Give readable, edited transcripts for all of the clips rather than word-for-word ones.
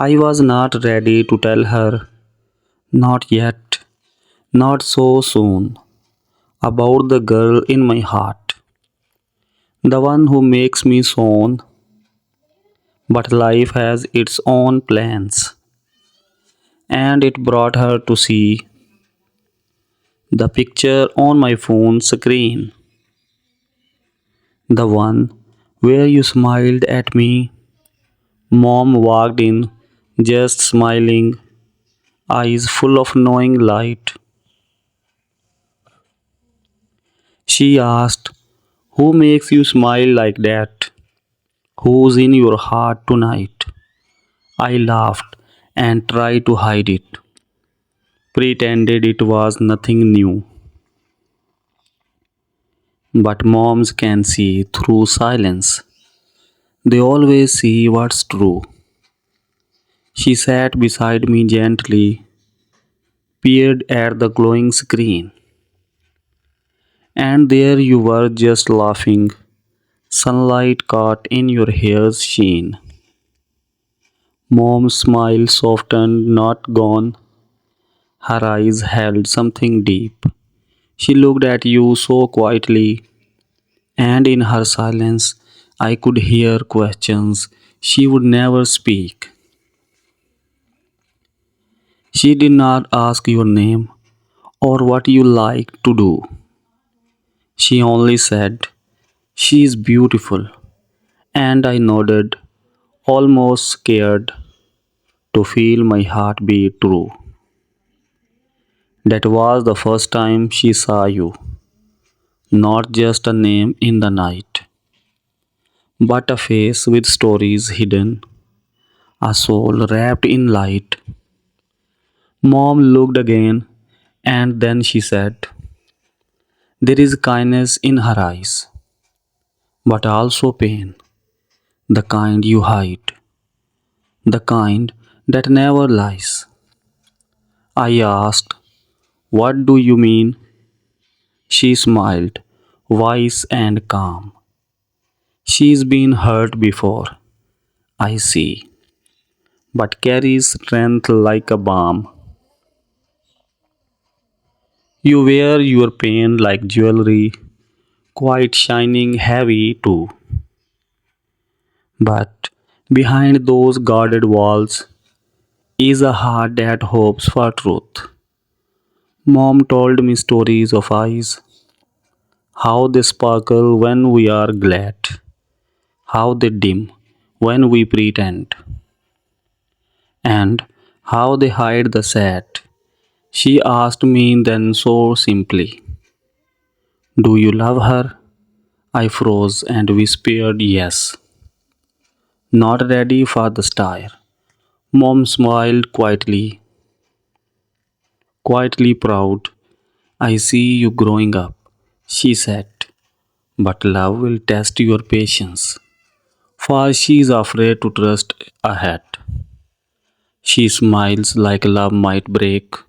I was not ready to tell her, not yet, not so soon, about the girl in my heart, the one who makes me soon. But life has its own plans, and it brought her to see the picture on my phone screen, the one where you smiled at me. Mom walked in, just smiling, eyes full of knowing light. She asked, "Who makes you smile like that? Who's in your heart tonight?" I laughed and tried to hide it, pretended it was nothing new. But moms can see through silence. They always see what's true. She sat beside me gently, peered at the glowing screen, and there you were just laughing, sunlight caught in your hair's sheen. Mom's smile softened, not gone. Her eyes held something deep. She looked at you so quietly, and in her silence, I could hear questions she would never speak. She did not ask your name or what you like to do. She only said, "She is beautiful," and I nodded, almost scared to feel my heart beat true. That was the first time she saw you, not just a name in the night, but a face with stories hidden, a soul wrapped in light. Mom looked again, and then she said, "There is kindness in her eyes, but also pain, the kind you hide, the kind that never lies." I asked, "What do you mean?" She smiled, wise and calm. "She's been hurt before, I see, but carries strength like a balm. You wear your pain like jewelry, quite shining heavy too. But behind those guarded walls is a heart that hopes for truth." Mom told me stories of eyes, how they sparkle when we are glad, how they dim when we pretend, and how they hide the sad. She asked me then so simply, "Do you love her?" I froze and whispered yes, not ready for the stare. Mom smiled quietly, quietly proud. "I see you growing up," she said, "but love will test your patience, for she is afraid to trust ahead." She smiles like love might break,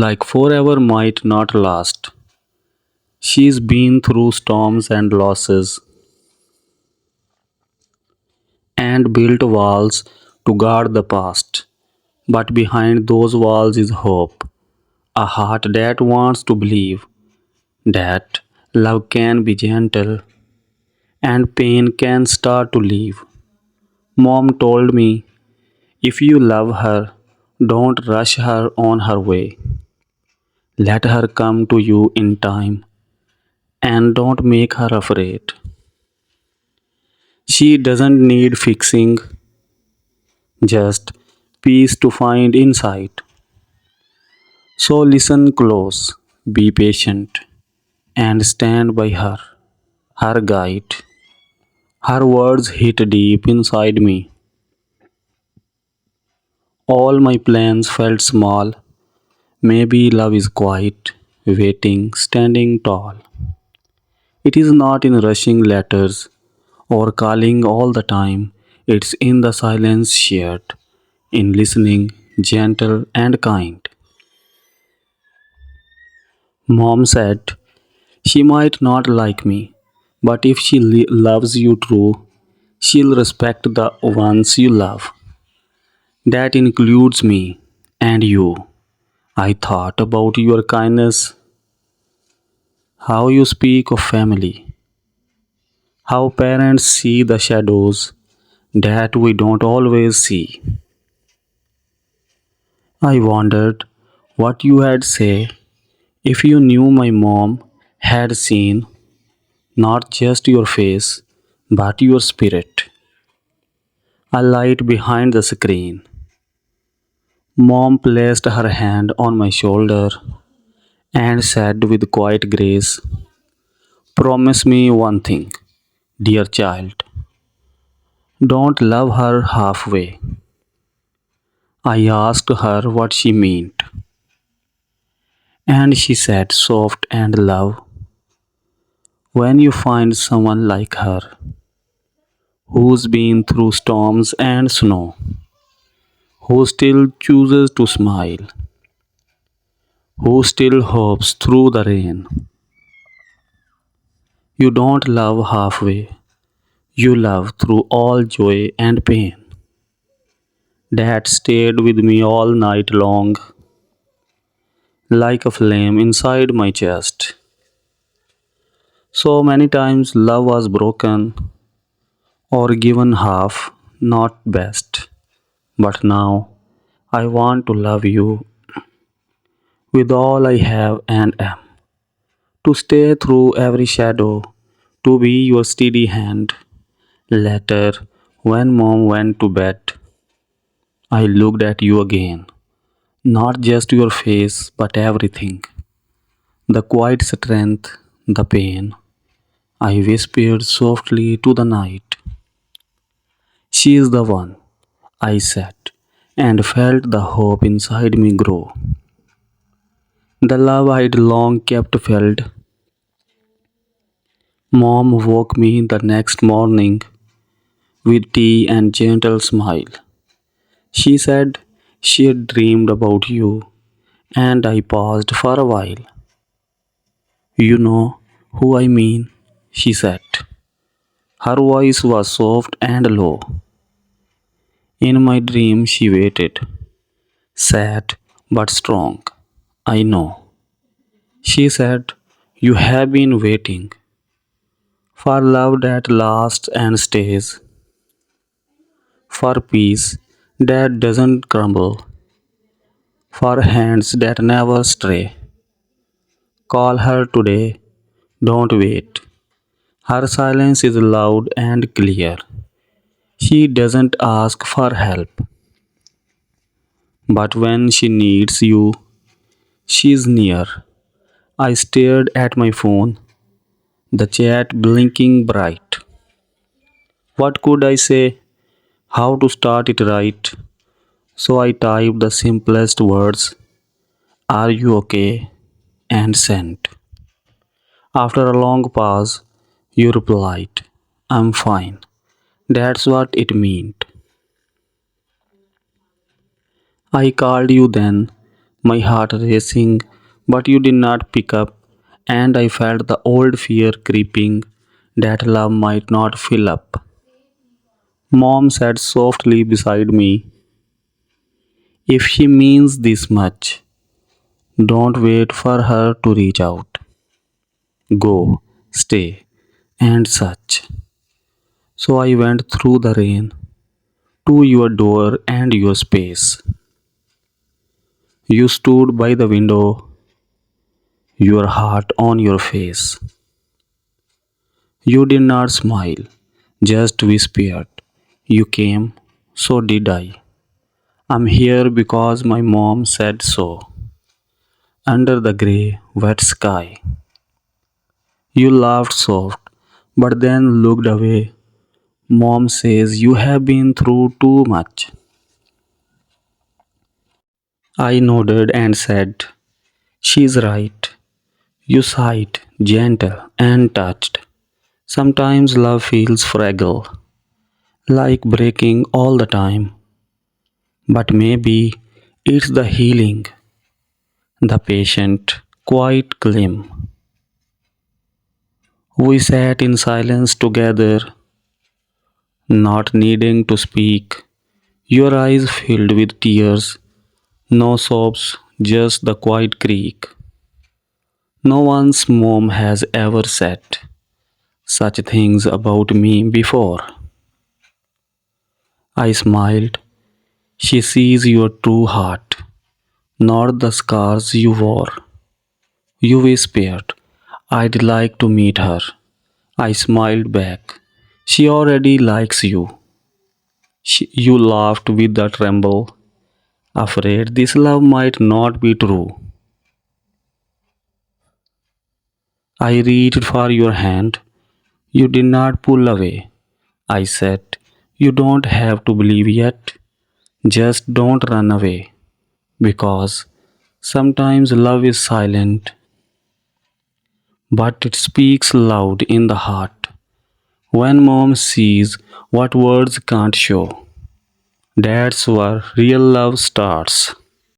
like forever might not last. She's been through storms and losses and built walls to guard the past. But behind those walls is hope, a heart that wants to believe that love can be gentle and pain can start to leave. Mom told me, if you love her, don't rush her on her way. Let her come to you in time and don't make her afraid. She doesn't need fixing, just peace to find inside. So listen close, be patient, and stand by her, her guide. Her words hit deep inside me. All my plans felt small. Maybe love is quiet, waiting, standing tall. It is not in rushing letters or calling all the time. It's in the silence shared, in listening, gentle and kind. Mom said, "She might not like me, but if she loves you true, she'll respect the ones you love." That includes me and you. I thought about your kindness, how you speak of family, how parents see the shadows that we don't always see. I wondered what you had say if you knew my mom had seen not just your face but your spirit. A light behind the screen. Mom placed her hand on my shoulder and said with quiet grace, "Promise me one thing, dear child. Don't love her halfway." I asked her what she meant, and she said, soft and love, when you find someone like her, who's been through storms and snow, who still chooses to smile, who still hopes through the rain, you don't love halfway, you love through all joy and pain. That stayed with me all night long, like a flame inside my chest. So many times love was broken or given half, not best. But now I want to love you with all I have and am, to stay through every shadow, to be your steady hand. Later, when mom went to bed, I looked at you again, not just your face, but everything. The quiet strength, the pain. I whispered softly to the night, "She is the one," I said, and felt the hope inside me grow. The love I'd long kept felt. Mom woke me the next morning with tea and gentle smile. She said she had dreamed about you, and I paused for a while. "You know who I mean," she said. Her voice was soft and low. In my dream, she waited, sad but strong. "I know," she said, "you have been waiting for love that lasts and stays, for peace that doesn't crumble, for hands that never stray. Call her today, don't wait." Her silence is loud and clear. She doesn't ask for help, but when she needs you, she's near. I stared at my phone, the chat blinking bright. What could I say? How to start it right? So I typed the simplest words, "Are you okay?" and sent. After a long pause, you replied, "I'm fine." That's what it meant. I called you then, my heart racing, but you did not pick up, and I felt the old fear creeping that love might not fill up. Mom said softly beside me, "If she means this much, don't wait for her to reach out. Go, stay, and such." So I went through the rain to your door and your space. You stood by the window, your heart on your face. You did not smile, just whispered. You came, so did I. I'm here because my mom said so. Under the grey, wet sky. You laughed soft, but then looked away. Mom says you have been through too much. I nodded and said, "She's right." You sighed, gentle and touched. Sometimes love feels fragile, like breaking all the time. But maybe it's the healing, the patient, quiet gleam. We sat in silence together, not needing to speak, Your eyes filled with tears, no sobs, just the quiet creak. No one's mom has ever said such things about me before. I smiled. She sees your true heart, not the scars you wore. You whispered, I'd like to meet her. I smiled back. She already likes you. You laughed with a tremble, afraid this love might not be true. I reached for your hand. You did not pull away. I said, you don't have to believe yet. Just don't run away. Because sometimes love is silent, but it speaks loud in the heart. When mom sees what words can't show, that's where real love starts.